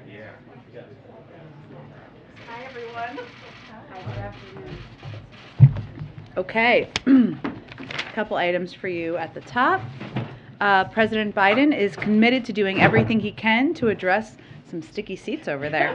Yeah. Hi, everyone. Hi, good afternoon. Okay, a couple items for you at the top. President Biden is committed to doing everything he can to address some sticky seats over there,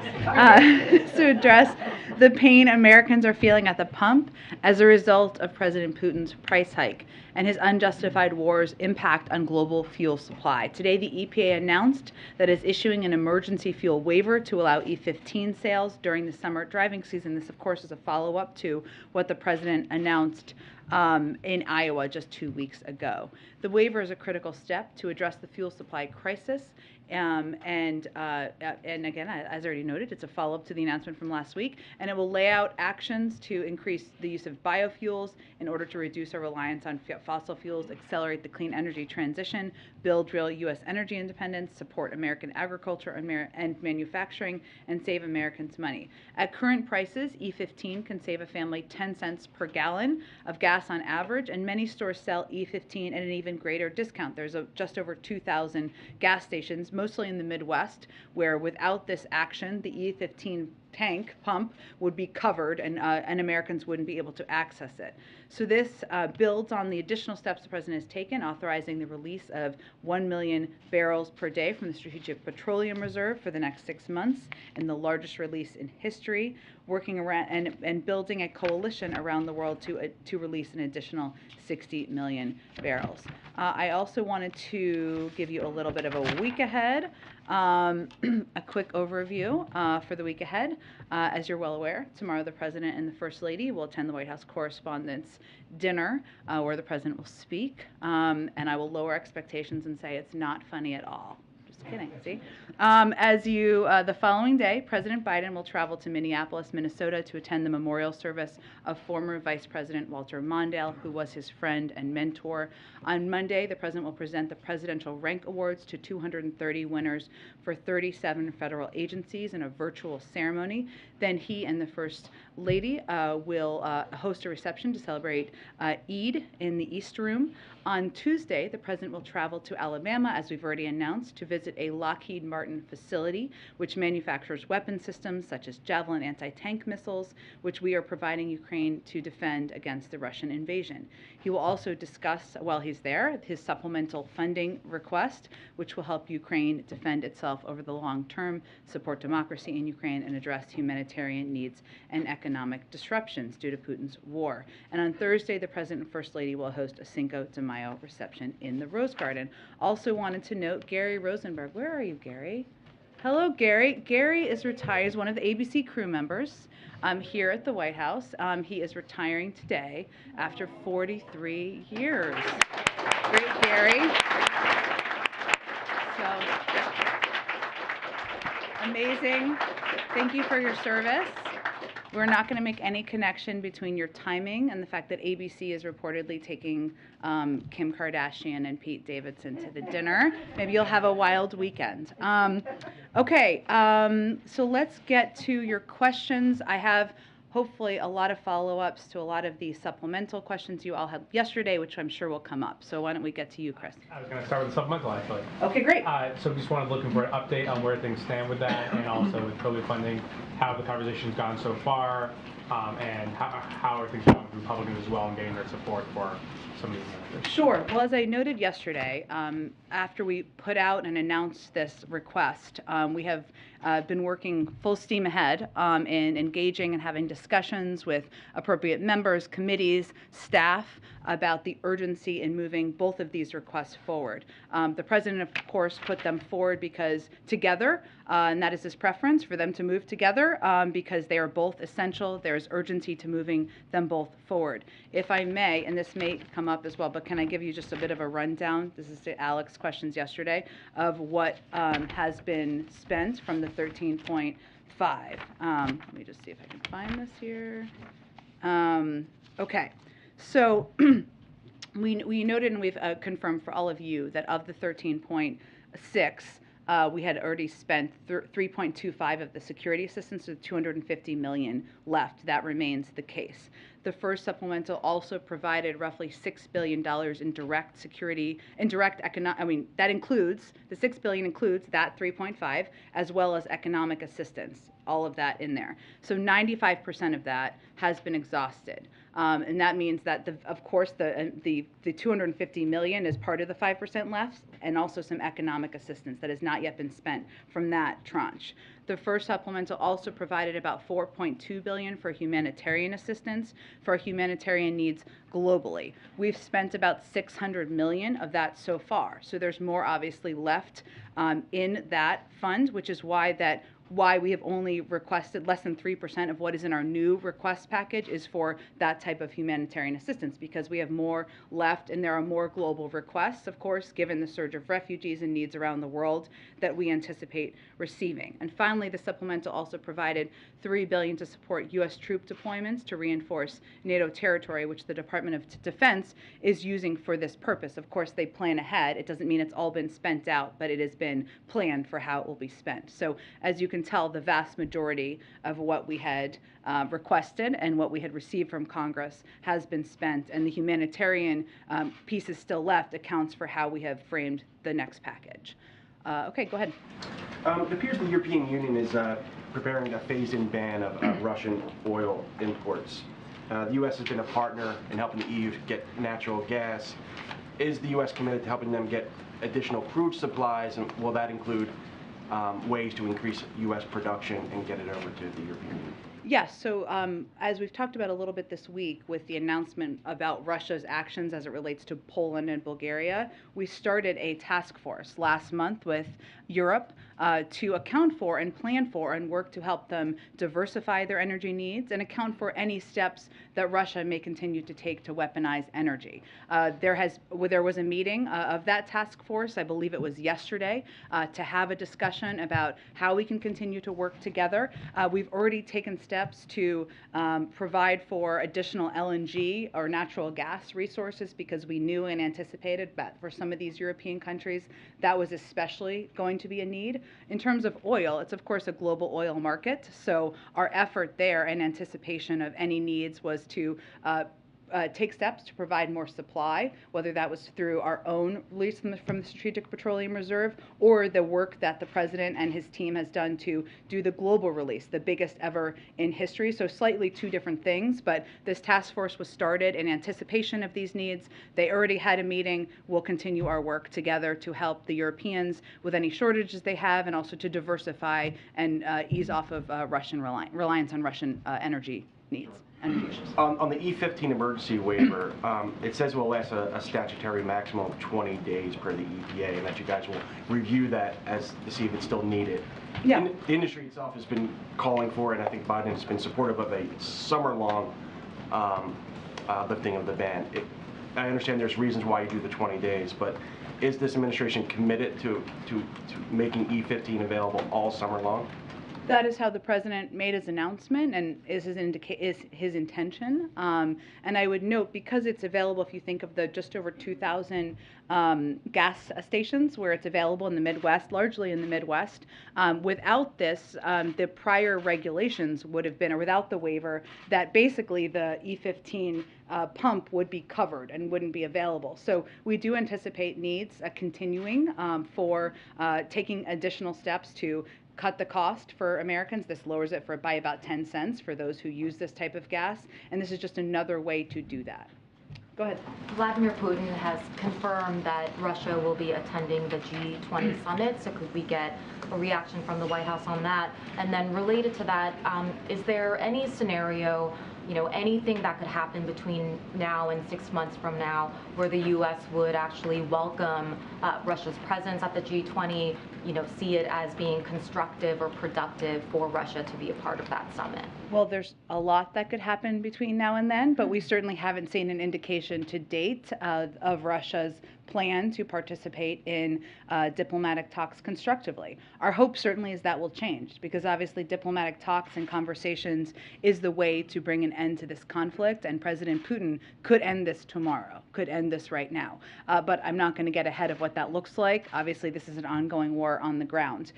to address the pain Americans are feeling at the pump as a result of President Putin's price hike and his unjustified war's impact on global fuel supply. Today, the EPA announced that it's issuing an emergency fuel waiver to allow E15 sales during the summer driving season. This, of course, is a follow-up to what the president announced in Iowa just 2 weeks ago. The waiver is a critical step to address the fuel supply crisis. And again, as already noted, it's a follow-up to the announcement from last week, and it will lay out actions to increase the use of biofuels in order to reduce our reliance on fossil fuels, accelerate the clean energy transition, build real U.S. energy independence, support American agriculture and manufacturing, and save Americans money. At current prices, E15 can save a family 10 cents per gallon of gas on average, and many stores sell E15 at an even greater discount. There's just over 2,000 gas stations, mostly in the Midwest, where without this action, the E15 tank pump would be covered and Americans wouldn't be able to access it. So this builds on the additional steps the president has taken, authorizing the release of 1 million barrels per day from the Strategic Petroleum Reserve for the next 6 months, and the largest release in history, working around and building a coalition around the world to release an additional 60 million barrels. I also wanted to give you a little bit of a week ahead, a quick overview for the week ahead. As you're well aware, tomorrow the President and the First Lady will attend the White House Correspondents Dinner, where the President will speak, and I will lower expectations and say it's not funny at all. Just kidding, see? The following day, President Biden will travel to Minneapolis, Minnesota to attend the memorial service of former Vice President Walter Mondale, who was his friend and mentor. On Monday, the President will present the Presidential Rank Awards to 230 winners for 37 federal agencies in a virtual ceremony. Then he and the First Lady will host a reception to celebrate Eid in the East Room. On Tuesday, the President will travel to Alabama, as we've already announced, to visit a Lockheed Martin facility which manufactures weapon systems such as Javelin anti-tank missiles, which we are providing Ukraine to defend against the Russian invasion. He will also discuss, while he's there, his supplemental funding request, which will help Ukraine defend itself over the long term, support democracy in Ukraine, and address humanitarian needs and economic disruptions due to Putin's war. And on Thursday, the President and First Lady will host a Cinco de Mayo reception in the Rose Garden. Also wanted to note Gary Rosenberg. Where are you, Gary? Hello, Gary. Gary is retired. He's one of the ABC crew members here at the White House. He is retiring today after 43 years. Great, Gary. So, amazing. Thank you for your service. We're not going to make any connection between your timing and the fact that ABC is reportedly taking Kim Kardashian and Pete Davidson to the dinner. Maybe you'll have a wild weekend. Okay, so let's get to your questions. I have hopefully a lot of follow-ups to a lot of the supplemental questions you all had yesterday, which I'm sure will come up. So why don't we get to you, Chris? I was going to start with the supplemental, actually. Okay, great. So just wanted looking for an update on where things stand with that, and also with COVID funding, how the conversation's gone so far, and how are things going with Republicans as well in getting their support for some of these measures. Sure. Well, as I noted yesterday, after we put out and announced this request, we have been working full steam ahead in engaging and having discussions with appropriate members, committees, staff about the urgency in moving both of these requests forward. The President, of course, put them forward because together, and that is his preference for them to move together because they are both essential. There's urgency to moving them both forward. If I may, and this may come up as well, but can I give you just a bit of a rundown? This is to Alex's questions yesterday of what has been spent from the 13.5. Let me just see if I can find this here. Okay, so we noted and we've confirmed for all of you that of the 13.6, we had already spent 3.25 of the security assistance, with 250 million left. That remains the case. The first supplemental also provided roughly $6 billion in direct security, indirect economic, that includes, the $6 billion includes that 3.5, as well as economic assistance, all of that in there. So 95% of that has been exhausted. And that means that, of course, the 250 million is part of the 5% left, and also some economic assistance that has not yet been spent from that tranche. The first supplemental also provided about $4.2 billion for humanitarian assistance for humanitarian needs globally. We've spent about $600 million of that so far. So there's more obviously left in that fund, which is why we have only requested less than 3% of what is in our new request package is for that type of humanitarian assistance, because we have more left and there are more global requests, of course, given the surge of refugees and needs around the world that we anticipate receiving. And finally, the supplemental also provided $3 billion to support U.S. troop deployments to reinforce NATO territory, which the Department of Defense is using for this purpose. Of course, they plan ahead. It doesn't mean it's all been spent out, but it has been planned for how it will be spent. So as you can tell, the vast majority of what we had requested and what we had received from Congress has been spent, and the humanitarian piece is still left, accounts for how we have framed the next package. Okay, go ahead. It appears the European Union is preparing a phase-in ban of Russian oil imports. The U.S. has been a partner in helping the EU to get natural gas. Is the U.S. committed to helping them get additional crude supplies, and will that include ways to increase U.S. production and get it over to the European Union? Yes, so as we've talked about a little bit this week with the announcement about Russia's actions as it relates to Poland and Bulgaria, we started a task force last month with Europe to account for and plan for and work to help them diversify their energy needs and account for any steps that Russia may continue to take to weaponize energy. There was a meeting of that task force, I believe it was yesterday, to have a discussion about how we can continue to work together. We've already taken steps to provide for additional LNG or natural gas resources, because we knew and anticipated that for some of these European countries that was especially going to be a need. In terms of oil, it's of course a global oil market, so our effort there in anticipation of any needs was to take steps to provide more supply, whether that was through our own release from the Strategic Petroleum Reserve or the work that the president and his team has done to do the global release, the biggest ever in history. So slightly two different things, but this task force was started in anticipation of these needs. They already had a meeting. We'll continue our work together to help the Europeans with any shortages they have, and also to diversify and ease off of Russian reliance on Russian energy needs. On the E15 emergency waiver, it says it will last a statutory maximum of 20 days per the EPA, and that you guys will review that to see if it's still needed. Yeah. The industry itself has been calling for, and I think Biden has been supportive of a summer-long lifting of the ban. I understand there's reasons why you do the 20 days, but is this administration committed to making E15 available all summer long? That is how the president made his announcement, and is his intention. And I would note, because it's available, if you think of the just over 2,000 gas stations where it's available in the Midwest, largely in the Midwest, without this, the prior regulations would have been, or without the waiver, that basically the E15 pump would be covered and wouldn't be available. So we do anticipate needs continuing for taking additional steps to cut the cost for Americans. This lowers it by about 10 cents for those who use this type of gas, and this is just another way to do that. Go ahead. Vladimir Putin has confirmed that Russia will be attending the G20 summit, so could we get a reaction from the White House on that? And then related to that, is there any scenario, anything that could happen between now and 6 months from now where the U.S. would actually welcome Russia's presence at the G20, see it as being constructive or productive for Russia to be a part of that summit? Well, there's a lot that could happen between now and then, but we certainly haven't seen an indication to date of Russia's plan to participate in diplomatic talks constructively. Our hope certainly is that will change, because obviously diplomatic talks and conversations is the way to bring an end to this conflict, and President Putin could end this tomorrow, could end this right now. But I'm not going to get ahead of what that looks like. Obviously, this is an ongoing war on the ground.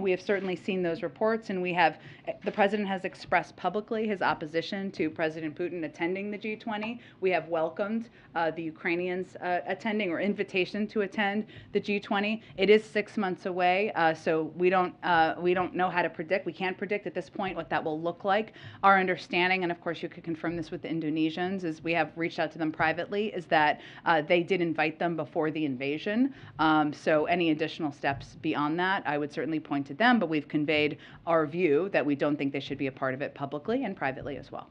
We have certainly seen those reports, and the president has expressed publicly his opposition to President Putin attending the G20. We have welcomed the Ukrainians attending, or invitation to attend the G20. It is 6 months away, so we don't know how to predict. We can't predict at this point what that will look like. Our understanding, and of course you could confirm this with the Indonesians, is we have reached out to them privately, is that they did invite them before the invasion. So any additional steps beyond that, I would certainly point to them, but we've conveyed our view that we don't think they should be a part of it publicly and privately as well.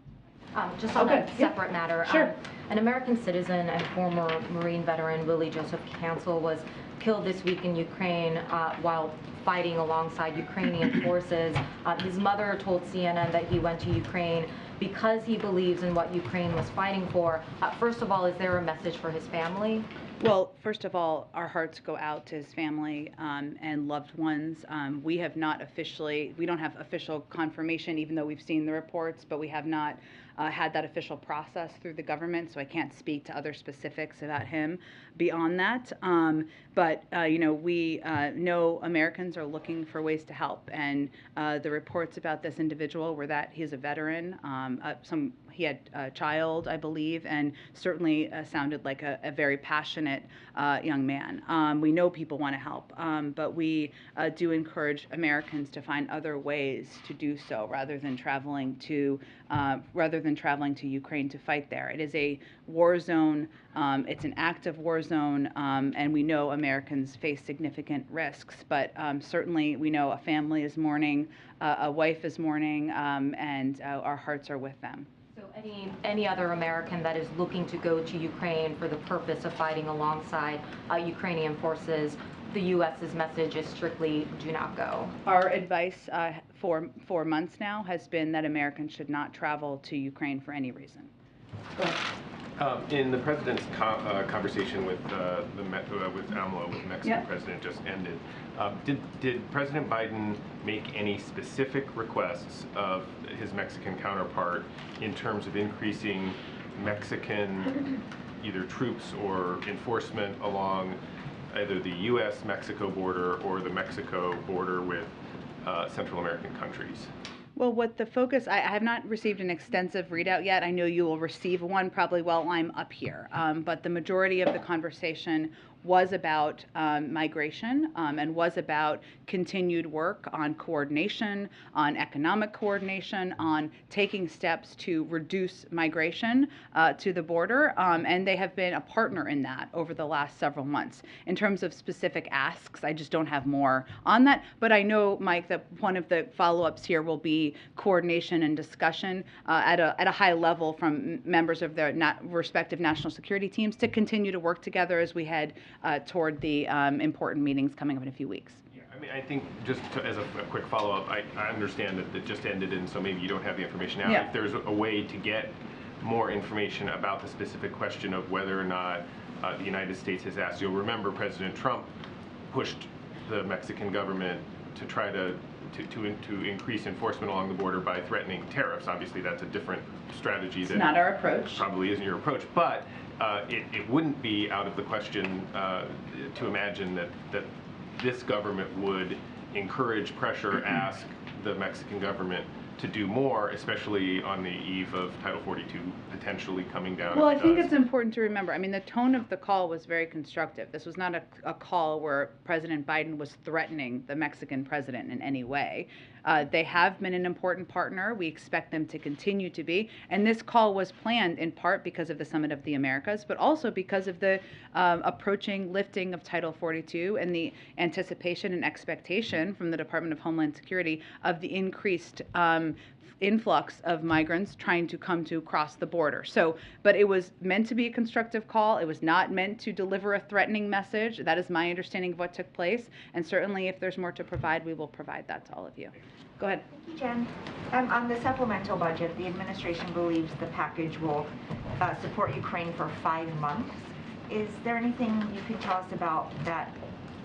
Just on Okay, a separate matter, Sure. An American citizen and former Marine veteran, Willie Joseph Cancel, was killed this week in Ukraine while fighting alongside Ukrainian forces. His mother told CNN that he went to Ukraine because he believes in what Ukraine was fighting for. First of all, is there a message for his family? Well, first of all, our hearts go out to his family and loved ones. We don't have official confirmation, even though we've seen the reports, but we have not had that official process through the government, so I can't speak to other specifics about him beyond that. But we know Americans are looking for ways to help, and the reports about this individual were that he's a veteran. He had a child, I believe, and certainly sounded like a very passionate young man. We know people want to help, but we do encourage Americans to find other ways to do so rather than traveling to Ukraine to fight there. It is a war zone. It's an active war zone, and we know Americans face significant risks. But certainly, we know a family is mourning, a wife is mourning, and our hearts are with them. So any other American that is looking to go to Ukraine for the purpose of fighting alongside Ukrainian forces, the U.S.'s message is strictly do not go. Our advice for months now has been that Americans should not travel to Ukraine for any reason. Go ahead. In the president's conversation with AMLO, with the Mexican president, just ended, did President Biden make any specific requests of his Mexican counterpart in terms of increasing Mexican either troops or enforcement along either the U.S.-Mexico border or the Mexico border with Central American countries? Well, what the focus, I have not received an extensive readout yet. I know you will receive one probably while I'm up here. But the majority of the conversation was about migration and was about continued work on coordination, on economic coordination, on taking steps to reduce migration to the border. And they have been a partner in that over the last several months. In terms of specific asks, I just don't have more on that. But I know, Mike, that one of the follow-ups here will be coordination and discussion at a high level from members of their respective national security teams to continue to work together as we head toward the important meetings coming up in a few weeks. Yeah, I mean, I think just as a quick follow-up, I understand that it just ended, and so maybe you don't have the information now. Yeah. If there's a way to get more information about the specific question of whether or not the United States has asked, you'll remember President Trump pushed the Mexican government to try to increase enforcement along the border by threatening tariffs. Obviously, that's a different strategy. It's not our approach. Probably isn't your approach, but it wouldn't be out of the question to imagine that this government would encourage, pressure, ask the Mexican government to do more, especially on the eve of Title 42 potentially coming down. Well, I think it's important to remember, I mean, the tone of the call was very constructive. This was not a call where President Biden was threatening the Mexican president in any way. They have been an important partner. We expect them to continue to be. And this call was planned in part because of the Summit of the Americas, but also because of the approaching lifting of Title 42 and the anticipation and expectation from the Department of Homeland Security of the increased influx of migrants trying to come to cross the border. So, but it was meant to be a constructive call. It was not meant to deliver a threatening message. That is my understanding of what took place. And certainly if there's more to provide, we will provide that to all of you. Go ahead. Thank you, Jen. On the supplemental budget, the administration believes the package will support Ukraine for 5 months. Is there anything you could tell us about that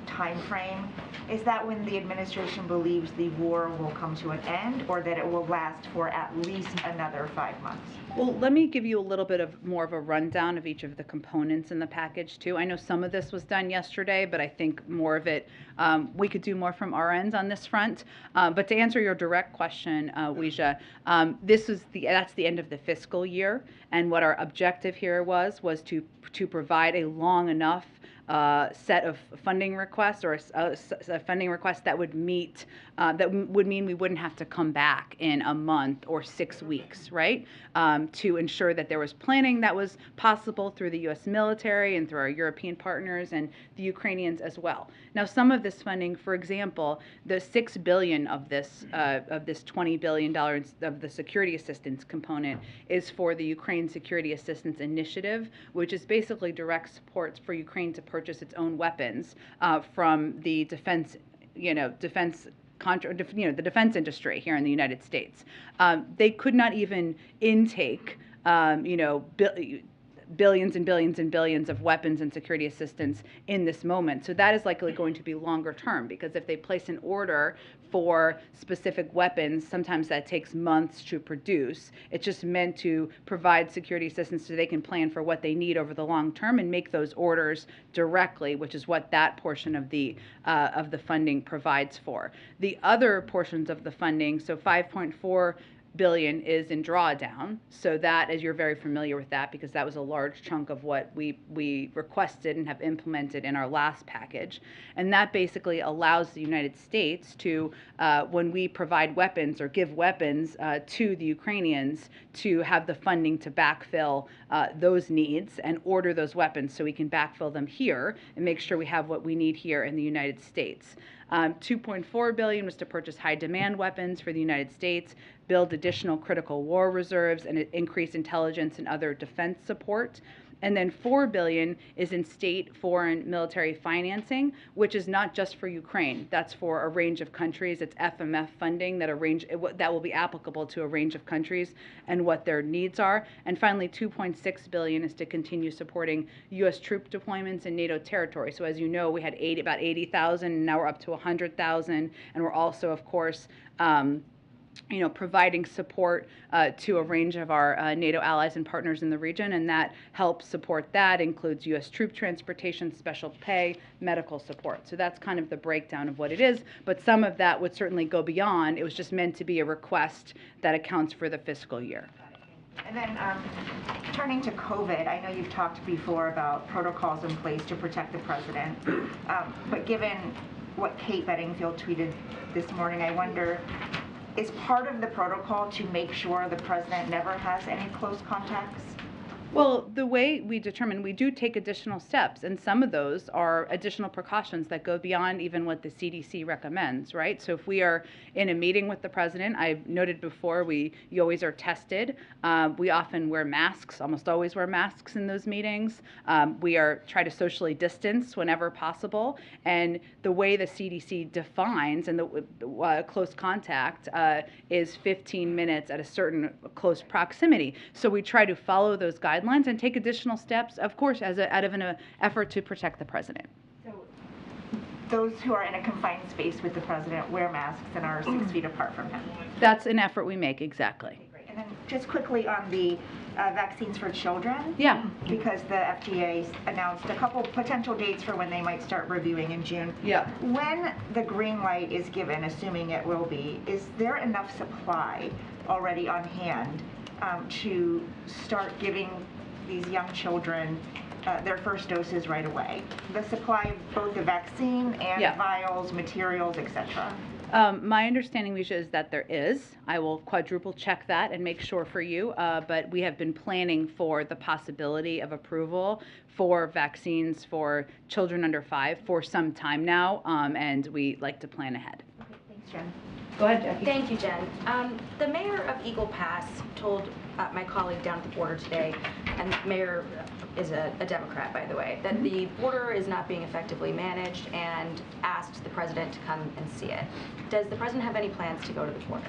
time frame? Is that when the administration believes the war will come to an end, or that it will last for at least another 5 months? Well, let me give you a little bit of more of a rundown of each of the components in the package too. I know some of this was done yesterday, but I think more of it, we could do more from our ends on this front. But to answer your direct question, Weijia, that's the end of the fiscal year, and what our objective here was to provide a long enough set of funding requests, or a funding request that would meet, that would mean we wouldn't have to come back in a month or 6 weeks, right? To ensure that there was planning that was possible through the U.S. military and through our European partners and the Ukrainians as well. Now, some of this funding, for example, the $6 billion of this $20 billion of the security assistance component is for the Ukraine Security Assistance Initiative, which is basically direct support for Ukraine to purchase its own weapons from the defense industry here in the United States. They could not even intake, billions and billions and billions of weapons and security assistance in this moment. So that is likely going to be longer term, because if they place an order for specific weapons, sometimes that takes months to produce. It's just meant to provide security assistance so they can plan for what they need over the long term and make those orders directly, which is what that portion of the funding provides for. The other portions of the funding, so $5.4 billion is in drawdown. So that, as you're very familiar with that, because that was a large chunk of what we requested and have implemented in our last package. And that basically allows the United States to, when we provide weapons or give weapons to the Ukrainians, to have the funding to backfill those needs and order those weapons so we can backfill them here and make sure we have what we need here in the United States. $2.4 billion was to purchase high-demand weapons for the United States, build additional critical war reserves, and increase intelligence and other defense support. And then $4 billion is in state, foreign, military financing, which is not just for Ukraine. That's for a range of countries. It's FMF funding that will be applicable to a range of countries and what their needs are. And finally, $2.6 billion is to continue supporting U.S. troop deployments in NATO territory. So as you know, we had about 80,000, and now we're up to 100,000. And we're also, of course, providing support to a range of our NATO allies and partners in the region, and that helps support that includes U.S. troop transportation, special pay, medical support. So that's kind of the breakdown of what it is, but some of that would certainly go beyond. It was just meant to be a request that accounts for the fiscal year. And then turning to COVID, I know you've talked before about protocols in place to protect the president, but given what Kate Bedingfield tweeted this morning, I wonder, is part of the protocol to make sure the president never has any close contacts? Well, the way we determine, we do take additional steps, and some of those are additional precautions that go beyond even what the CDC recommends, right? So if we are in a meeting with the president, I've noted before, you always are tested. We often wear masks, almost always wear masks in those meetings. We try to socially distance whenever possible, and the way the CDC defines and the close contact is 15 minutes at a certain close proximity. So we try to follow those guidelines and take additional steps, of course, out of an effort to protect the president. So those who are in a confined space with the president wear masks and are 6 feet apart from him. That's an effort we make, exactly. Okay, great. And then just quickly on the vaccines for children. Yeah. Because the FDA announced a couple potential dates for when they might start reviewing in June. Yeah. When the green light is given, assuming it will be, is there enough supply already on hand to start giving these young children their first doses right away? The supply of both the vaccine and vials, materials, etc. My understanding, Weijia, is that there is. I will quadruple check that and make sure for you, but we have been planning for the possibility of approval for vaccines for children under 5 for some time now, and we like to plan ahead. Okay, thanks, Jen. Go ahead, Jackie. Thank you, Jen. The mayor of Eagle Pass told my colleague down at the border today, and the mayor is a Democrat, by the way, that the border is not being effectively managed and asked the president to come and see it. Does the president have any plans to go to the border?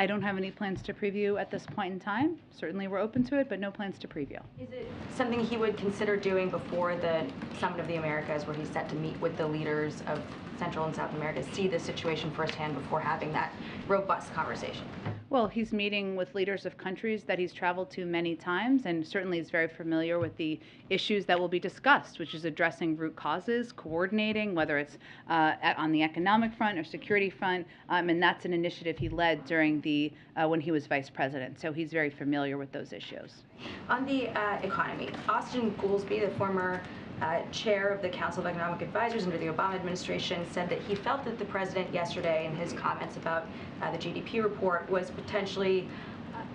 I don't have any plans to preview at this point in time. Certainly we're open to it, but no plans to preview. Is it something he would consider doing before the Summit of the Americas, where he's set to meet with the leaders of Central and South America, see the situation firsthand before having that robust conversation? Well, he's meeting with leaders of countries that he's traveled to many times, and certainly is very familiar with the issues that will be discussed, which is addressing root causes, coordinating, whether it's on the economic front or security front, and that's an initiative he led during the when he was vice president. So he's very familiar with those issues. On the economy, Austin Goolsbee, the former chair of the Council of Economic Advisors under the Obama administration, said that he felt that the president yesterday in his comments about the GDP report was potentially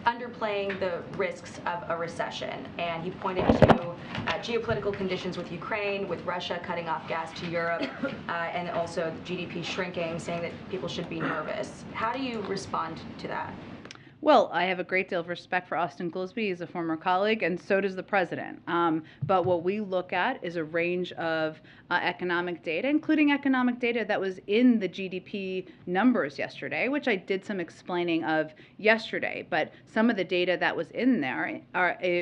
underplaying the risks of a recession. And he pointed to geopolitical conditions with Ukraine, with Russia cutting off gas to Europe, and also GDP shrinking, saying that people should be nervous. How do you respond to that? Well, I have a great deal of respect for Austin Goolsbee. He's a former colleague, and so does the president. But what we look at is a range of economic data, including economic data that was in the GDP numbers yesterday, which I did some explaining of yesterday. But some of the data that was in there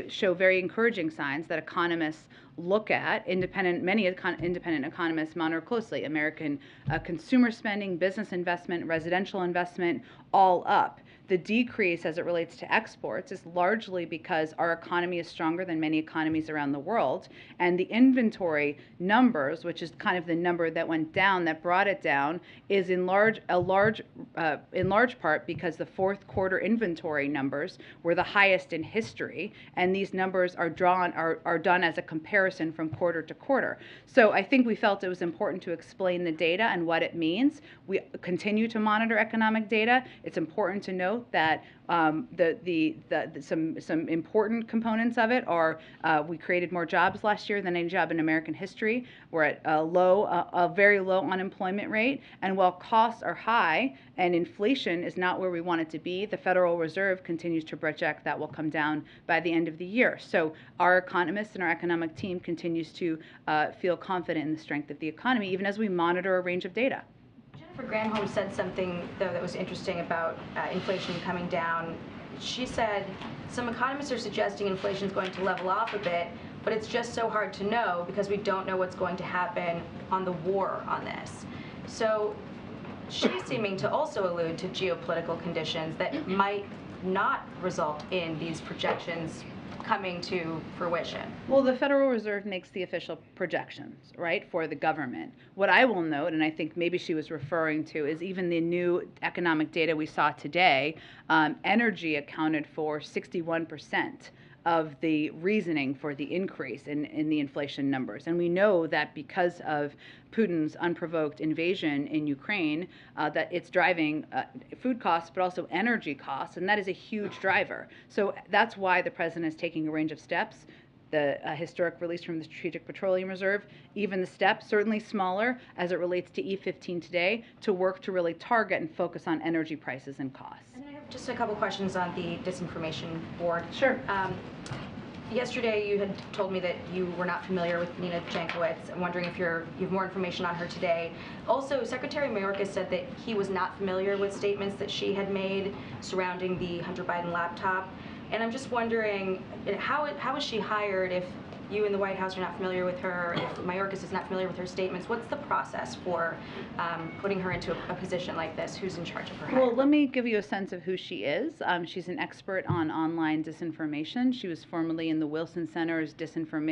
show very encouraging signs that economists look at. Many independent economists monitor closely. American consumer spending, business investment, residential investment, all up. The decrease as it relates to exports is largely because our economy is stronger than many economies around the world, and the inventory numbers, which is kind of the number that went down, that brought it down, is in large part because the fourth quarter inventory numbers were the highest in history, and these numbers are done as a comparison from quarter to quarter. So I think we felt it was important to explain the data and what it means. We continue to monitor economic data. It's important to note that some important components of it are we created more jobs last year than any job in American history. We're at a very low unemployment rate, and while costs are high and inflation is not where we want it to be, the Federal Reserve continues to project that will come down by the end of the year. So our economists and our economic team continues to feel confident in the strength of the economy, even as we monitor a range of data. Jennifer Granholm said something, though, that was interesting about inflation coming down. She said some economists are suggesting inflation is going to level off a bit, but it's just so hard to know because we don't know what's going to happen on the war on this. So she's seeming to also allude to geopolitical conditions that might not result in these projections coming to fruition. Well, the Federal Reserve makes the official projections, right, for the government. What I will note, and I think maybe she was referring to, is even the new economic data we saw today, energy accounted for 61% of the reasoning for the increase in the inflation numbers. And we know that because of Putin's unprovoked invasion in Ukraine, that it's driving food costs, but also energy costs, and that is a huge driver. So that's why the president is taking a range of steps. The historic release from the Strategic Petroleum Reserve, even the steps, certainly smaller as it relates to E15 today, to work to really target and focus on energy prices and costs. And I have just a couple questions on the Disinformation Board. Sure. Yesterday you had told me that you were not familiar with Nina Jankowicz. I'm wondering if you have more information on her today. Also, Secretary Mayorkas said that he was not familiar with statements that she had made surrounding the Hunter Biden laptop. And I'm just wondering, how was she hired if you in the White House are not familiar with her, if Mayorkas is not familiar with her statements? What's the process for putting her into a position like this? Who's in charge of her hiring? Well, let me give you a sense of who she is. She's an expert on online disinformation. She was formerly in the Wilson Center's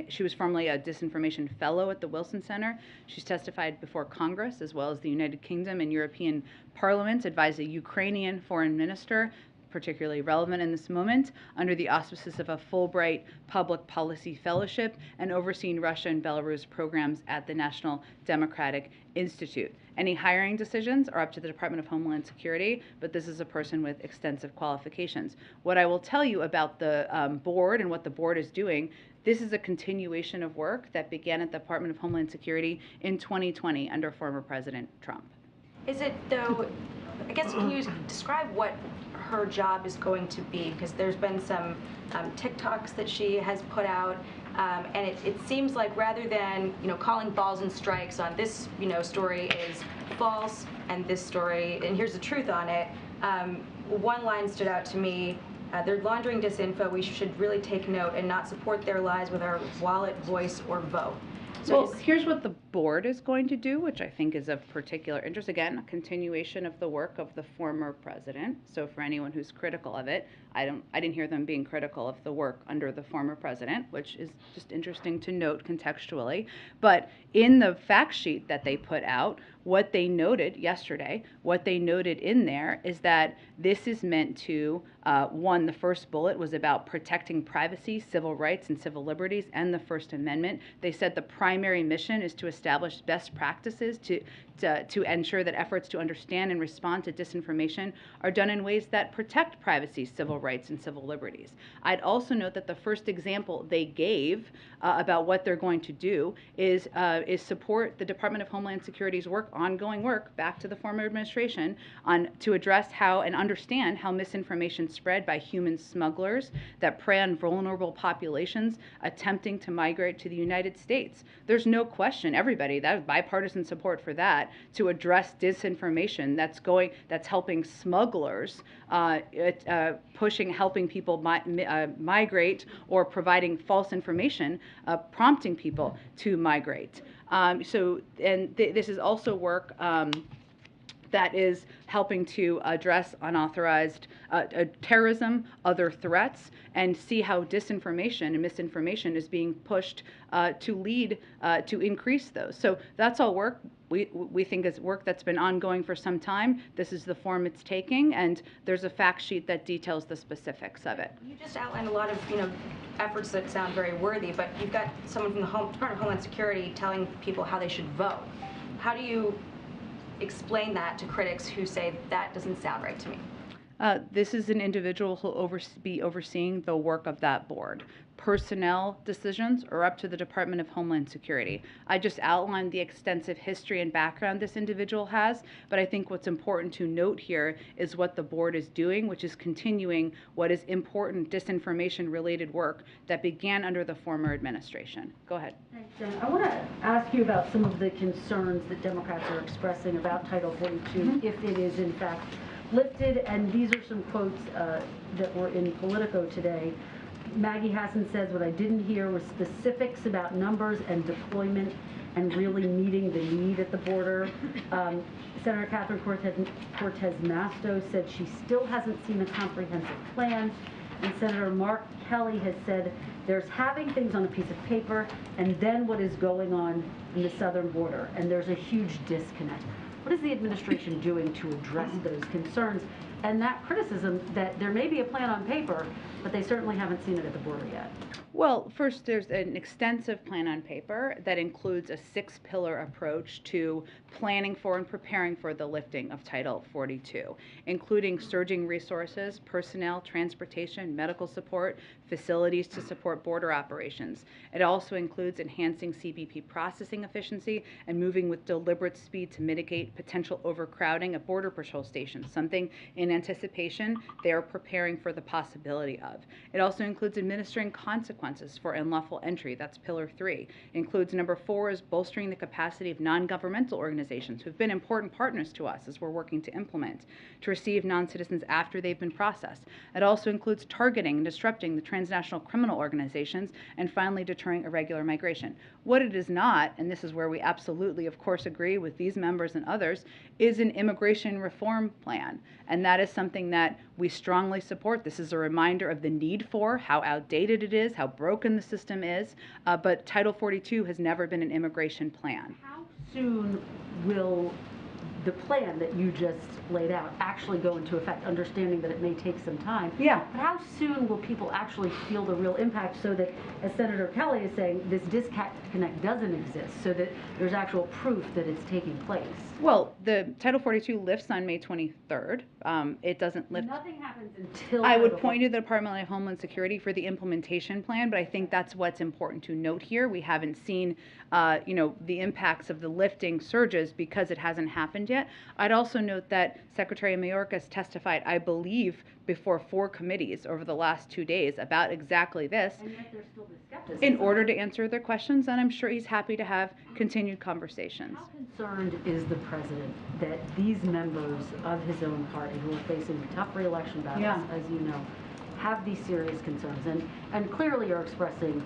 she was formerly a disinformation fellow at the Wilson Center. She's testified before Congress as well as the United Kingdom and European parliaments, advised a Ukrainian foreign minister, particularly relevant in this moment, under the auspices of a Fulbright Public Policy Fellowship, and overseeing Russia and Belarus programs at the National Democratic Institute. Any hiring decisions are up to the Department of Homeland Security, but this is a person with extensive qualifications. What I will tell you about the board and what the board is doing, this is a continuation of work that began at the Department of Homeland Security in 2020 under former President Trump. Is it, though, I guess, can you describe what her job is going to be? Because there's been some TikToks that she has put out, and it seems like rather than calling balls and strikes on this story is false and this story and here's the truth on it, One line stood out to me. They're laundering disinfo. We should really take note and not support their lies with our wallet, voice, or vote. So Well, here's what the board is going to do, which I think is of particular interest. Again, a continuation of the work of the former president. So for anyone who's critical of it, I didn't hear them being critical of the work under the former president, which is just interesting to note contextually. But in the fact sheet that they put out, what they noted yesterday, what they noted in there is that this is meant to, one, the first bullet was about protecting privacy, civil rights, and civil liberties, and the First Amendment. They said the primary mission is to establish best practices to ensure that efforts to understand and respond to disinformation are done in ways that protect privacy, civil rights, and civil liberties. I'd also note that the first example they gave about what they're going to do is support the Department of Homeland Security's ongoing work, back to the former administration, to address how and understand how misinformation spread by human smugglers that prey on vulnerable populations attempting to migrate to the United States. There's no question, everybody, that bipartisan support for that, to address disinformation that's helping smugglers, helping people migrate, or providing false information, prompting people to migrate. This is also work that is helping to address unauthorized terrorism, other threats, and see how disinformation and misinformation is being pushed to lead to increase those. So that's all work. We think is work that's been ongoing for some time. This is the form it's taking, and there's a fact sheet that details the specifics of it. You just outlined a lot of efforts that sound very worthy, but you've got someone from the Department of Homeland Security telling people how they should vote. How do you explain that to critics who say that doesn't sound right to me? This is an individual who will be overseeing the work of that board. Personnel decisions are up to the Department of Homeland Security. I just outlined the extensive history and background this individual has, but I think what's important to note here is what the board is doing, which is continuing what is important disinformation-related work that began under the former administration. Go ahead. Thanks, Jen. I want to ask you about some of the concerns that Democrats are expressing about Title 42, if it is in fact lifted, and these are some quotes that were in Politico today. Maggie Hassan says, what I didn't hear was specifics about numbers and deployment and really meeting the need at the border. Senator Catherine Cortez Masto said she still hasn't seen a comprehensive plan. And Senator Mark Kelly has said there's having things on a piece of paper and then what is going on in the southern border, and there's a huge disconnect. What is the administration doing to address those concerns and that criticism that there may be a plan on paper, but they certainly haven't seen it at the border yet? Well, first, there's an extensive plan on paper that includes a 6-pillar approach to planning for and preparing for the lifting of Title 42, including surging resources, personnel, transportation, medical support, facilities to support border operations. It also includes enhancing CBP processing efficiency and moving with deliberate speed to mitigate potential overcrowding at Border Patrol stations, something in anticipation they are preparing for the possibility of. It also includes administering consequences for unlawful entry. That's Pillar 3. It includes number 4 is bolstering the capacity of non-governmental organizations who've been important partners to us as we're working to implement, to receive non-citizens after they've been processed. It also includes targeting and disrupting the transnational criminal organizations, and finally deterring irregular migration. What it is not, and this is where we absolutely, of course, agree with these members and others, is an immigration reform plan. And that is something that we strongly support. This is a reminder of the need for, how outdated it is, how broken the system is, but Title 42 has never been an immigration plan. How soon will the plan that you just laid out actually go into effect, understanding that it may take some time? Yeah. But how soon will people actually feel the real impact so that, as Senator Kelly is saying, this disconnect doesn't exist, so that there's actual proof that it's taking place? Well, the Title 42 lifts on May 23rd. It doesn't lift. Nothing happens until... I would point to the Department of Homeland Security for the implementation plan, but I think that's what's important to note here. We haven't seen, the impacts of the lifting surges because it hasn't happened yet. I'd also note that Secretary Mayorkas testified, I believe, before 4 committees over the last 2 days about exactly this And yet there's still this skepticism. in order to answer their questions, and I'm sure he's happy to have continued conversations. How concerned is the president that these members of his own party, who are facing tough re-election battles, as you know, have these serious concerns and clearly are expressing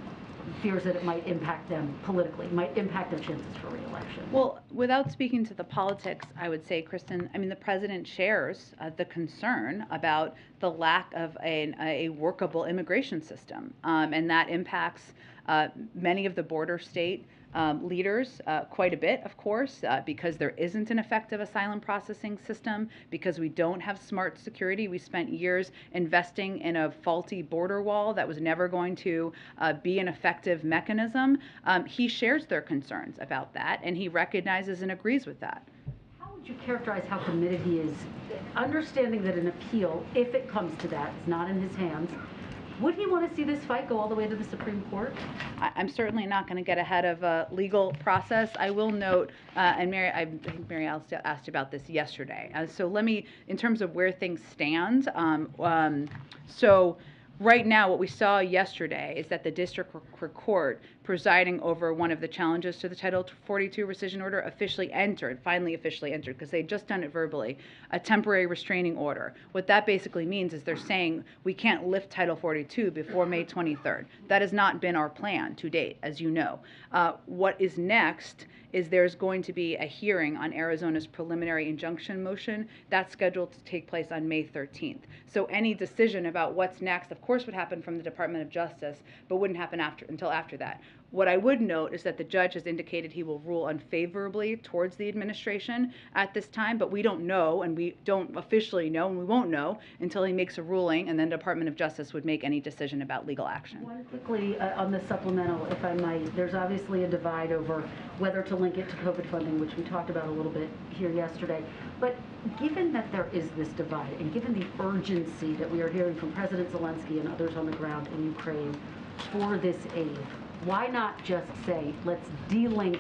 fears that it might impact them politically, might impact their chances for re-election? Well, without speaking to the politics, I would say, Kristen, I mean, the president shares the concern about the lack of a workable immigration system, and that impacts many of the border state leaders quite a bit, of course, because there isn't an effective asylum processing system, because we don't have smart security. We spent years investing in a faulty border wall that was never going to be an effective mechanism. He shares their concerns about that, and he recognizes and agrees with that. How would you characterize how committed he is, understanding that an appeal, if it comes to that, is not in his hands? Would he want to see this fight go all the way to the Supreme Court? I'm certainly not going to get ahead of a legal process. I will note, and Mary, I think Mary asked about this yesterday. So let me, in terms of where things stand, so right now what we saw yesterday is that the district court presiding over one of the challenges to the Title 42 rescission order finally officially entered, because they'd just done it verbally, a temporary restraining order. What that basically means is they're saying we can't lift Title 42 before May 23rd. That has not been our plan to date, as you know. What is next is there's going to be a hearing on Arizona's preliminary injunction motion. That's scheduled to take place on May 13th. So any decision about what's next, of course, would happen from the Department of Justice, but wouldn't happen until after that. What I would note is that the judge has indicated he will rule unfavorably towards the administration at this time, but we don't know, and we don't officially know, and we won't know until he makes a ruling, and then the Department of Justice would make any decision about legal action. One quickly on the supplemental, if I might. There's obviously a divide over whether to link it to COVID funding, which we talked about a little bit here yesterday. But given that there is this divide, and given the urgency that we are hearing from President Zelensky and others on the ground in Ukraine for this aid, why not just say, let's de-link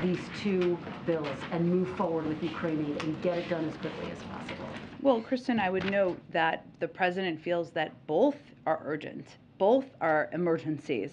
these 2 bills and move forward with Ukraine aid and get it done as quickly as possible? Well, Kristen, I would note that the president feels that both are urgent. Both are emergencies.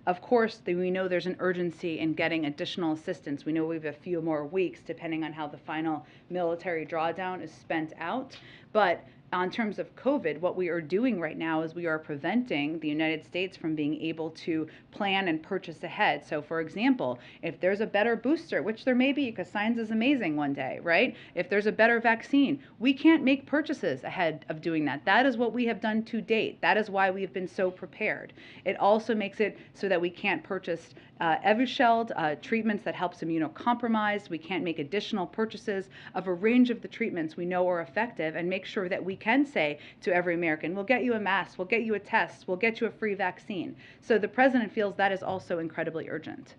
Of course, we know there's an urgency in getting additional assistance. We know we have a few more weeks, depending on how the final military drawdown is spent out. But in terms of COVID, what we are doing right now is we are preventing the United States from being able to plan and purchase ahead. So, for example, if there's a better booster, which there may be because science is amazing one day, right? If there's a better vaccine, we can't make purchases ahead of doing that. That is what we have done to date. That is why we have been so prepared. It also makes it so that we can't purchase Evusheld, treatments that helps immunocompromised. We can't make additional purchases of a range of the treatments we know are effective, and make sure that we can say to every American, we'll get you a mask, we'll get you a test, we'll get you a free vaccine. So the president feels that is also incredibly urgent.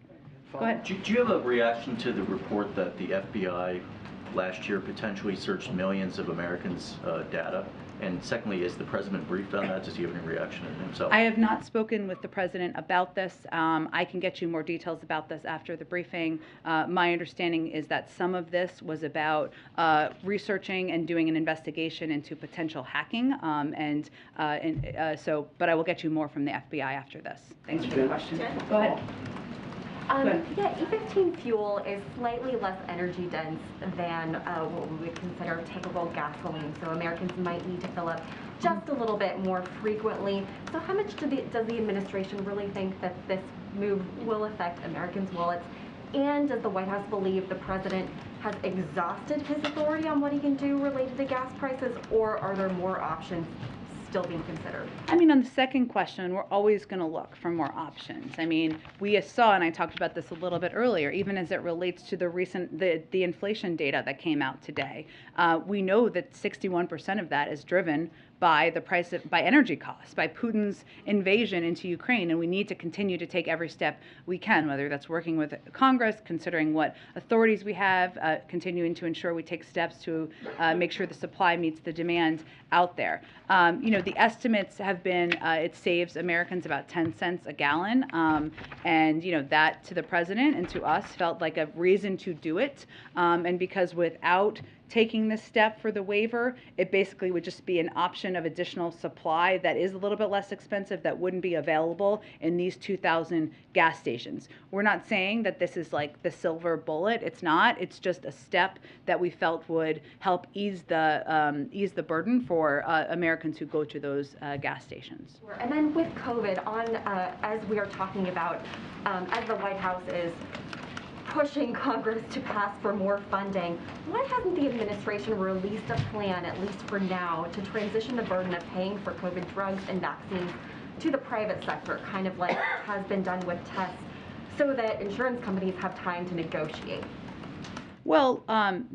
Go ahead. Do you have a reaction to the report that the FBI last year potentially searched millions of Americans' data? And secondly, is the president briefed on that? Does he have any reaction himself? I have not spoken with the president about this. I can get you more details about this after the briefing. My understanding is that some of this was about researching and doing an investigation into potential hacking. But I will get you more from the FBI after this. Thanks for the question. Go ahead. Yeah, E15 fuel is slightly less energy dense than what we would consider typical gasoline, so Americans might need to fill up just a little bit more frequently. So how much does the administration really think that this move will affect Americans' wallets? And does the White House believe the president has exhausted his authority on what he can do related to gas prices, or are there more options still being considered? I mean, on the second question, we're always going to look for more options. I mean, we saw, and I talked about this a little bit earlier, even as it relates to the recent, the inflation data that came out today. We know that 61% of that is driven by by energy costs, by Putin's invasion into Ukraine, and we need to continue to take every step we can, whether that's working with Congress, considering what authorities we have, continuing to ensure we take steps to make sure the supply meets the demand out there. The estimates have been it saves Americans about 10 cents a gallon, and that to the president and to us felt like a reason to do it, and because without taking this step for the waiver, it basically would just be an option of additional supply that is a little bit less expensive that wouldn't be available in these 2,000 gas stations. We're not saying that this is like the silver bullet. It's not. It's just a step that we felt would help ease the burden for Americans who go to those gas stations. And then with COVID, as we are talking about, as the White House is pushing Congress to pass for more funding, why hasn't the administration released a plan, at least for now, to transition the burden of paying for COVID drugs and vaccines to the private sector, kind of like has been done with tests, so that insurance companies have time to negotiate? Well,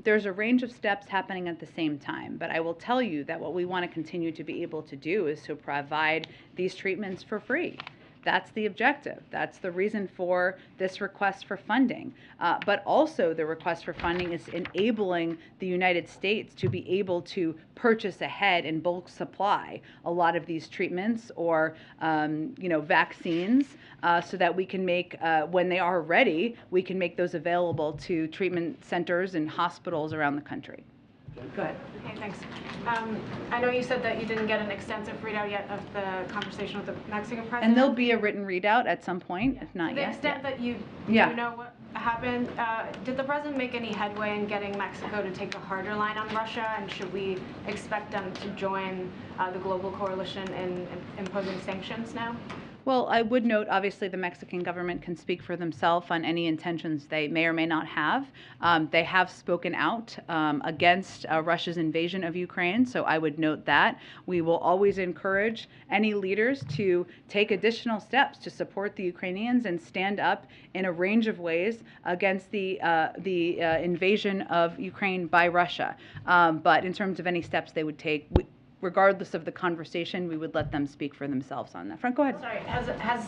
there's a range of steps happening at the same time, but I will tell you that what we want to continue to be able to do is to provide these treatments for free. That's the objective. That's the reason for this request for funding. But also the request for funding is enabling the United States to be able to purchase ahead in bulk supply a lot of these treatments or vaccines so that we can make, when they are ready, we can make those available to treatment centers and hospitals around the country. Go ahead. Okay, thanks. I know you said that you didn't get an extensive readout yet of the conversation with the Mexican president. And there'll be a written readout at some point, if not to the yet. extent that you know what happened, did the president make any headway in getting Mexico to take a harder line on Russia, and should we expect them to join the global coalition in imposing sanctions now? Well, I would note, obviously, the Mexican government can speak for themselves on any intentions they may or may not have. They have spoken out against Russia's invasion of Ukraine, so I would note that. We will always encourage any leaders to take additional steps to support the Ukrainians and stand up in a range of ways against the invasion of Ukraine by Russia. But in terms of any steps they would take, regardless of the conversation, we would let them speak for themselves on that front. Go ahead. Sorry, has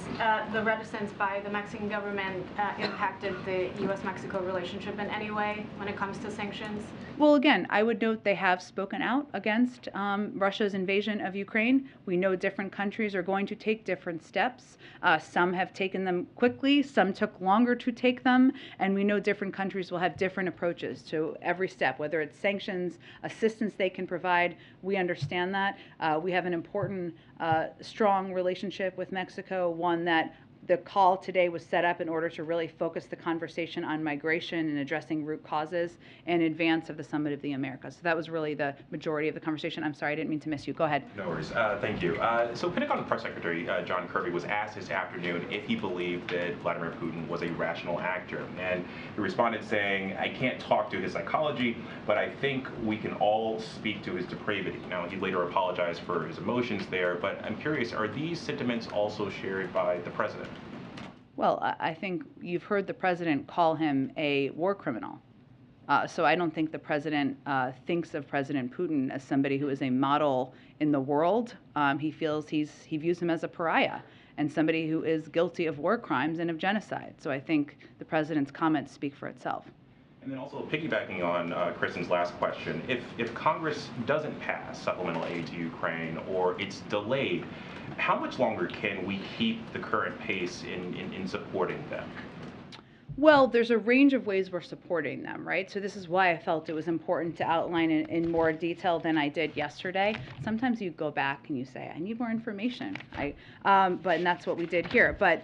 the reticence by the Mexican government impacted the U.S.-Mexico relationship in any way when it comes to sanctions? Well, again, I would note they have spoken out against Russia's invasion of Ukraine. We know different countries are going to take different steps. Some have taken them quickly, some took longer to take them, and we know different countries will have different approaches to every step, whether it's sanctions, assistance they can provide. We understand that. We have an important, strong relationship with Mexico, one that the call today was set up in order to really focus the conversation on migration and addressing root causes in advance of the Summit of the Americas. So that was really the majority of the conversation. I'm sorry, I didn't mean to miss you. Go ahead. No worries. Thank you. So Pentagon Press Secretary John Kirby was asked this afternoon if he believed that Vladimir Putin was a rational actor. And he responded saying, "I can't talk to his psychology, but I think we can all speak to his depravity." Now, he later apologized for his emotions there, but I'm curious, are these sentiments also shared by the president? Well, I think you've heard the president call him a war criminal. So I don't think the president thinks of President Putin as somebody who is a model in the world. He views him as a pariah and somebody who is guilty of war crimes and of genocide. So I think the president's comments speak for itself. And then also piggybacking on Kristen's last question, if Congress doesn't pass supplemental aid to Ukraine or it's delayed, how much longer can we keep the current pace in supporting them? Well, there's a range of ways we're supporting them, right? So this is why I felt it was important to outline in more detail than I did yesterday. Sometimes you go back and you say, I need more information. And that's what we did here. But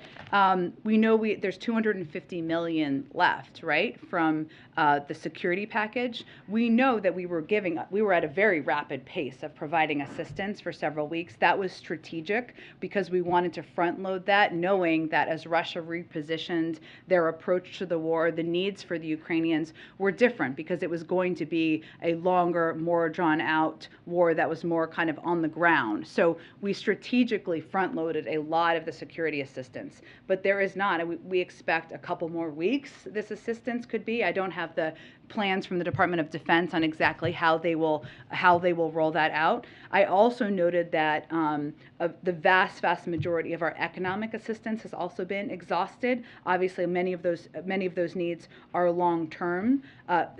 we know there's $250 million left, right, from the security package. We know that we were at a very rapid pace of providing assistance for several weeks. That was strategic because we wanted to front load that, knowing that as Russia repositioned their approach to the war, the needs for the Ukrainians were different because it was going to be a longer, more drawn out war that was more kind of on the ground. So we strategically front loaded a lot of the security assistance. But there is not, we expect a couple more weeks this assistance could be. I don't have the plans from the Department of Defense on exactly how they will roll that out. I also noted that the vast majority of our economic assistance has also been exhausted. Obviously, many of those needs are long term.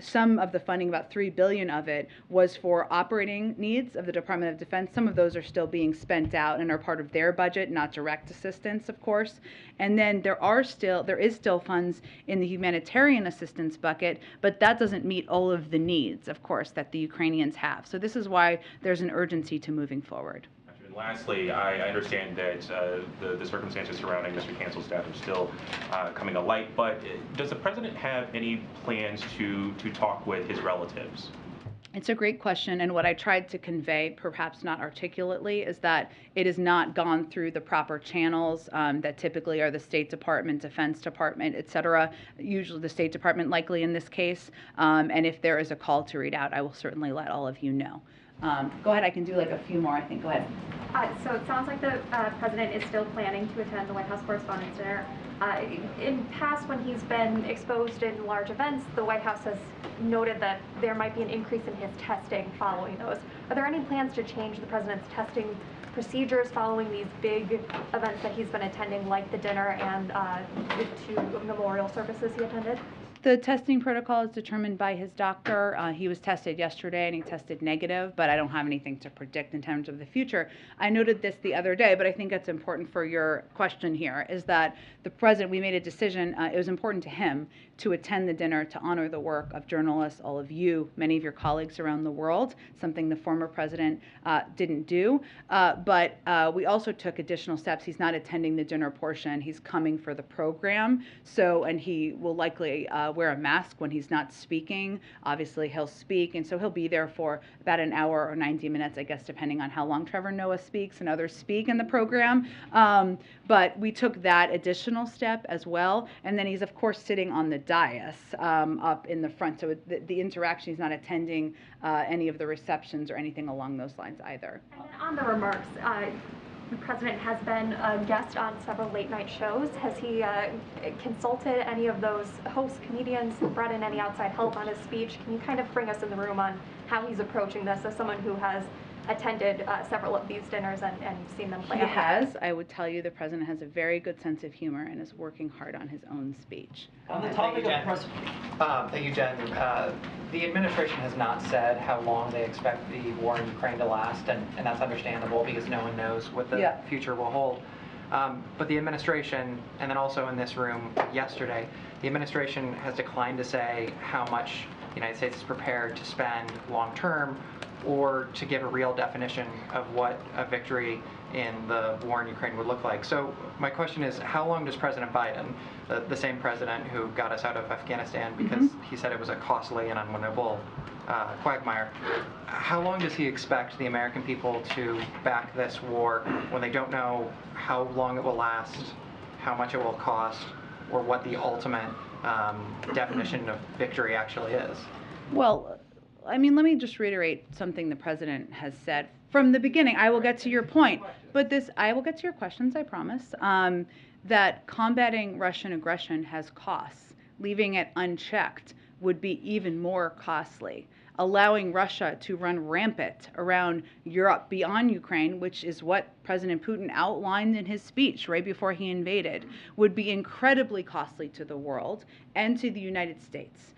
Some of the funding, about $3 billion of it, was for operating needs of the Department of Defense. Some of those are still being spent out and are part of their budget, not direct assistance, of course. And then there is still funds in the humanitarian assistance bucket, but that doesn't meet all of the needs, of course, that the Ukrainians have. So this is why there's an urgency to moving forward. And lastly, I understand that the circumstances surrounding Mr. Cancel's death are still coming to light, but does the president have any plans to talk with his relatives? It's a great question, and what I tried to convey, perhaps not articulately, is that it has not gone through the proper channels that typically are the State Department, Defense Department, et cetera, usually the State Department likely in this case, and if there is a call to read out, I will certainly let all of you know. Go ahead, I can do like a few more, I think. Go ahead. So it sounds like the president is still planning to attend the White House Correspondents' Dinner. In past, when he's been exposed in large events, the White House has noted that there might be an increase in his testing following those. Are there any plans to change the president's testing procedures following these big events that he's been attending, like the dinner and the 2 memorial services he attended? The testing protocol is determined by his doctor. He was tested yesterday and he tested negative, but I don't have anything to predict in terms of the future. I noted this the other day, but I think it's important for your question here, is that the president, we made a decision, it was important to him to attend the dinner to honor the work of journalists, all of you, many of your colleagues around the world, something the former president didn't do. But we also took additional steps. He's not attending the dinner portion. He's coming for the program. So, and he will likely wear a mask when he's not speaking. Obviously, he'll speak, and so he'll be there for about an hour or 90 minutes, I guess, depending on how long Trevor Noah speaks and others speak in the program. But we took that additional step as well. And then he's, of course, sitting on the dais up in the front. So the interaction, he's not attending any of the receptions or anything along those lines either. And then on the remarks, the president has been a guest on several late-night shows. Has he consulted any of those host comedians, brought in any outside help on his speech? Can you kind of bring us in the room on how he's approaching this as someone who has attended several of these dinners and seen them play out? He has. I would tell you the president has a very good sense of humor and is working hard on his own speech. On the topic of thank you, Jen. The administration has not said how long they expect the war in Ukraine to last, and that's understandable because no one knows what the future will hold. But the administration, and then also in this room yesterday, the administration has declined to say how much the United States is prepared to spend long term, or to give a real definition of what a victory in the war in Ukraine would look like. So my question is, how long does President Biden, the same president who got us out of Afghanistan because he said it was a costly and unwinnable quagmire, how long does he expect the American people to back this war when they don't know how long it will last, how much it will cost, or what the ultimate definition of victory actually is? Well, I mean, let me just reiterate something the president has said from the beginning. I will get to your point, but I will get to your questions, I promise, that combating Russian aggression has costs. Leaving it unchecked would be even more costly. Allowing Russia to run rampant around Europe beyond Ukraine, which is what President Putin outlined in his speech right before he invaded, would be incredibly costly to the world and to the United States.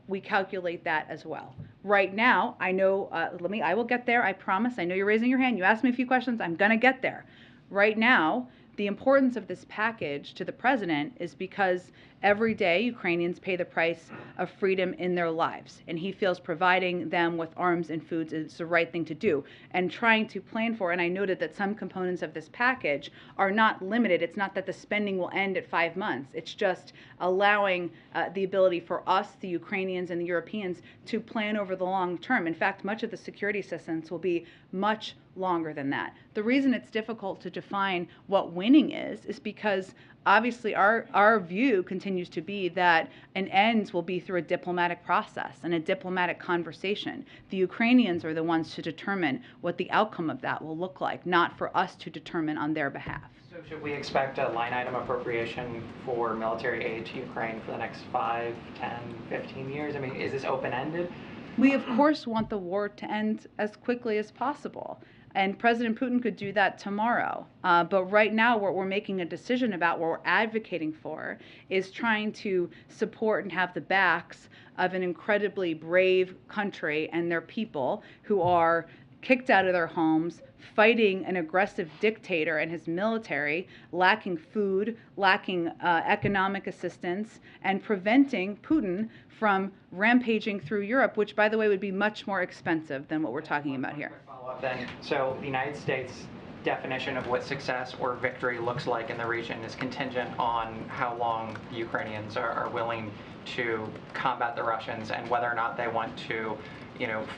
We calculate that as well. Right now, I know, I will get there, I promise. I know you're raising your hand. You asked me a few questions. I'm going to get there. Right now, the importance of this package to the president is because every day Ukrainians pay the price of freedom in their lives, and he feels providing them with arms and foods is the right thing to do. And trying to plan for, and I noted that some components of this package are not limited. It's not that the spending will end at 5 months. It's just allowing the ability for us, the Ukrainians and the Europeans, to plan over the long term. In fact, much of the security assistance will be much longer than that. The reason it's difficult to define what winning is because obviously our view continues to be that an end will be through a diplomatic process and a diplomatic conversation. The Ukrainians are the ones to determine what the outcome of that will look like, not for us to determine on their behalf. So should we expect a line item appropriation for military aid to Ukraine for the next 5, 10, 15 years? I mean, is this open-ended? We, of course, want the war to end as quickly as possible. And President Putin could do that tomorrow. But right now, what we're making a decision about, what we're advocating for, is trying to support and have the backs of an incredibly brave country and their people who are kicked out of their homes, fighting an aggressive dictator and his military, lacking food, lacking economic assistance, and preventing Putin from rampaging through Europe, which, by the way, would be much more expensive than what we're talking about here. Follow-up then. So the United States definition of what success or victory looks like in the region is contingent on how long the Ukrainians are willing to combat the Russians and whether or not they want to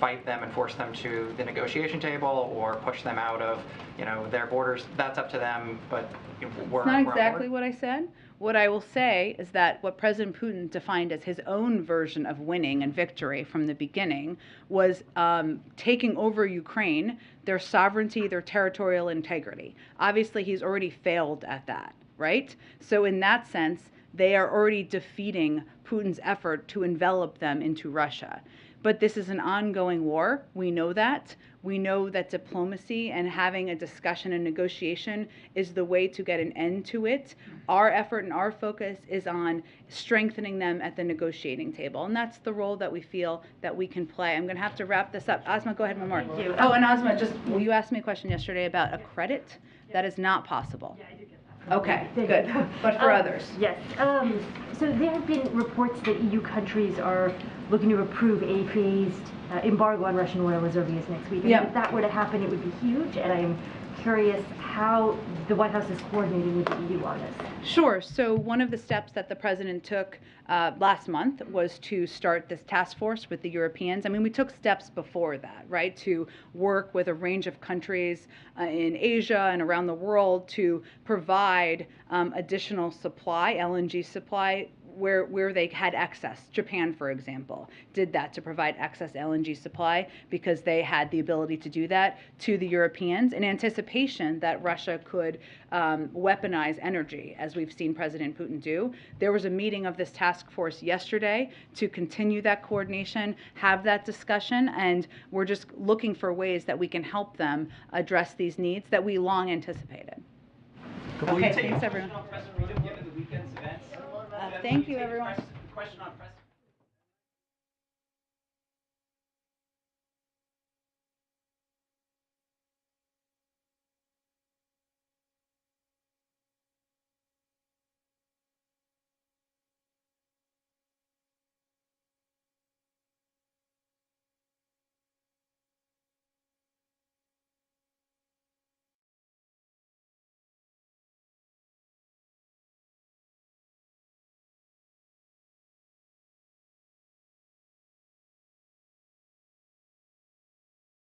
fight them and force them to the negotiation table or push them out of, their borders. That's up to them, but we're not exactly what I said. What I will say is that what President Putin defined as his own version of winning and victory from the beginning was taking over Ukraine, their sovereignty, their territorial integrity. Obviously, he's already failed at that, right? So in that sense, they are already defeating Putin's effort to envelop them into Russia. But this is an ongoing war. We know that. We know that diplomacy and having a discussion and negotiation is the way to get an end to it. Our effort and our focus is on strengthening them at the negotiating table. And that's the role that we feel that we can play. I'm going to have to wrap this up. Asma, go ahead one more. Thank you. Oh, and Asma, you asked me a question yesterday about a credit. That is not possible. Yeah, I did get that. Okay, good. But for others. Yes. So there have been reports that EU countries are looking to approve a phased embargo on Russian oil as early as next week. And if that were to happen, it would be huge. And I'm curious how the White House is coordinating with the EU on this. Sure. So one of the steps that the president took last month was to start this task force with the Europeans. I mean, we took steps before that, right, to work with a range of countries in Asia and around the world to provide additional supply, LNG supply, where they had excess. Japan, for example, did that to provide excess LNG supply because they had the ability to do that to the Europeans in anticipation that Russia could weaponize energy, as we've seen President Putin do. There was a meeting of this task force yesterday to continue that coordination, have that discussion, and we're just looking for ways that we can help them address these needs that we long anticipated. Okay, thanks everyone. Thank you, everyone. Question on press